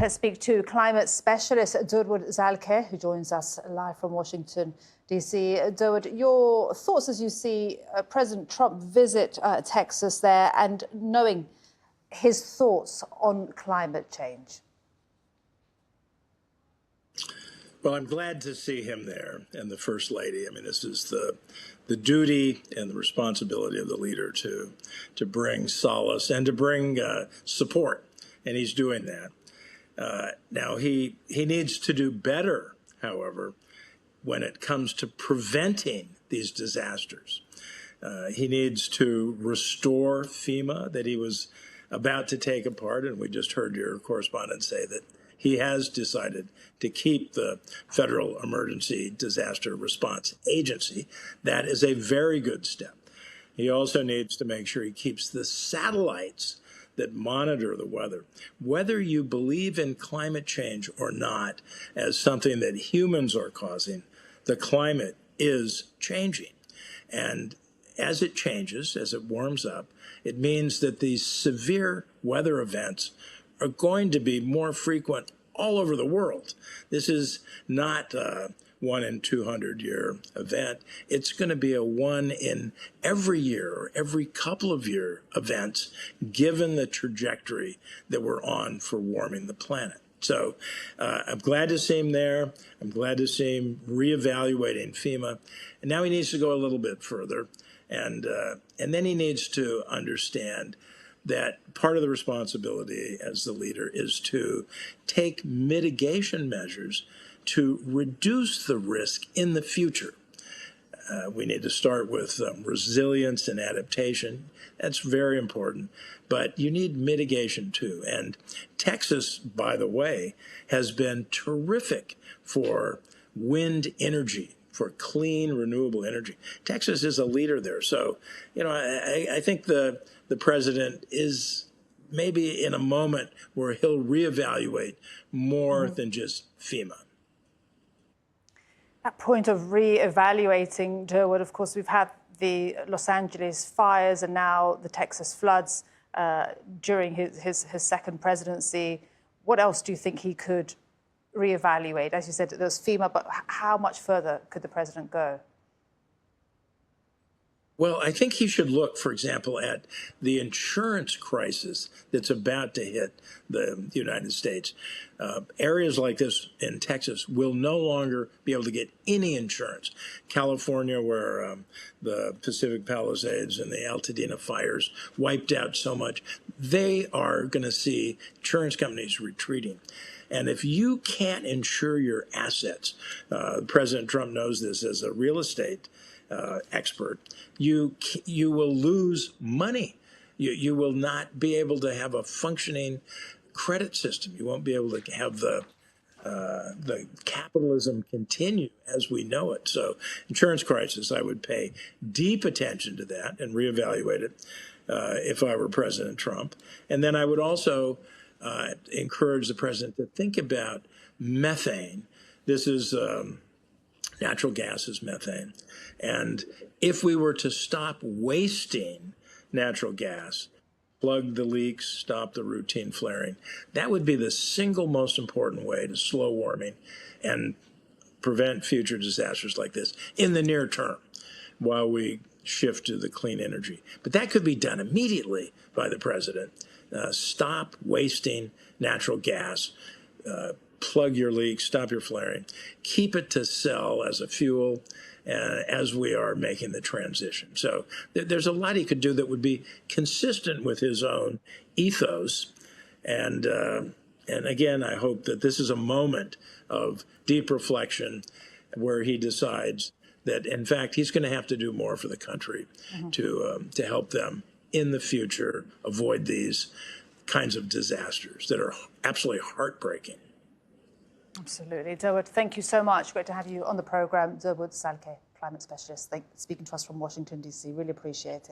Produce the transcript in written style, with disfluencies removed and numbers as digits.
Let's speak to climate specialist Durwood Zaelke, who joins us live from Washington, D.C. Durwood, your thoughts as you see President Trump visit Texas there and knowing his thoughts on climate change? Well, I'm glad to see him there and the First Lady. I mean, this is the duty and the responsibility of the leader to bring solace and to bring support, and he's doing that. Now, he needs to do better, however, when it comes to preventing these disasters. He needs to restore FEMA that he was about to take apart, and we just heard your correspondent say that he has decided to keep the Federal Emergency Disaster Response Agency. That is a very good step. He also needs to make sure he keeps the satellites that monitor the weather. Whether you believe in climate change or not as something that humans are causing, the climate is changing. And as it changes, as it warms up, it means that these severe weather events are going to be more frequent all over the world. This is not a 1 in 200 year event. It's going to be a 1 in every year or every couple of year events, given the trajectory that we're on for warming the planet. So I'm glad to see him there. I'm glad to see him reevaluating FEMA. And now he needs to go a little bit further. And then he needs to understand that part of the responsibility as the leader is to take mitigation measures to reduce the risk in the future. We need to start with resilience and adaptation. That's very important. But you need mitigation too. And Texas, by the way, has been terrific for wind energy, for clean, renewable energy. Texas is a leader there. So, you know, I think the president is maybe in a moment where he'll reevaluate more than just FEMA. That point of re-evaluating, Durwood, of course, we've had the Los Angeles fires and now the Texas floods during his second presidency. What else do you think he could re-evaluate? As you said, there's FEMA, but how much further could the president go? Well, I think he should look, for example, at the insurance crisis that's about to hit the United States. Areas like this in Texas will no longer be able to get any insurance. California, where the Pacific Palisades and the Altadena fires wiped out so much, they are going to see insurance companies retreating. And if you can't insure your assets, President Trump knows this as a real estate expert, you will lose money. You will not be able to have a functioning credit system. You won't be able to have the capitalism continue as we know it. So insurance crisis, I would pay deep attention to that and reevaluate it if I were President Trump. And then I would also encourage the president to think about methane. This is natural gas is methane. And if we were to stop wasting natural gas, plug the leaks, stop the routine flaring, that would be the single most important way to slow warming and prevent future disasters like this in the near term while we shift to the clean energy. But that could be done immediately by the president. Stop wasting natural gas. Plug your leaks, stop your flaring, keep it to sell as a fuel as we are making the transition. So there's a lot he could do that would be consistent with his own ethos. And again, I hope that this is a moment of deep reflection where he decides that, in fact, he's going to have to do more for the country to help them in the future avoid these kinds of disasters that are absolutely heartbreaking. Absolutely. Durwood, thank you so much. Great to have you on the program. Durwood Zaelke, climate specialist, speaking to us from Washington, D.C. Really appreciate it.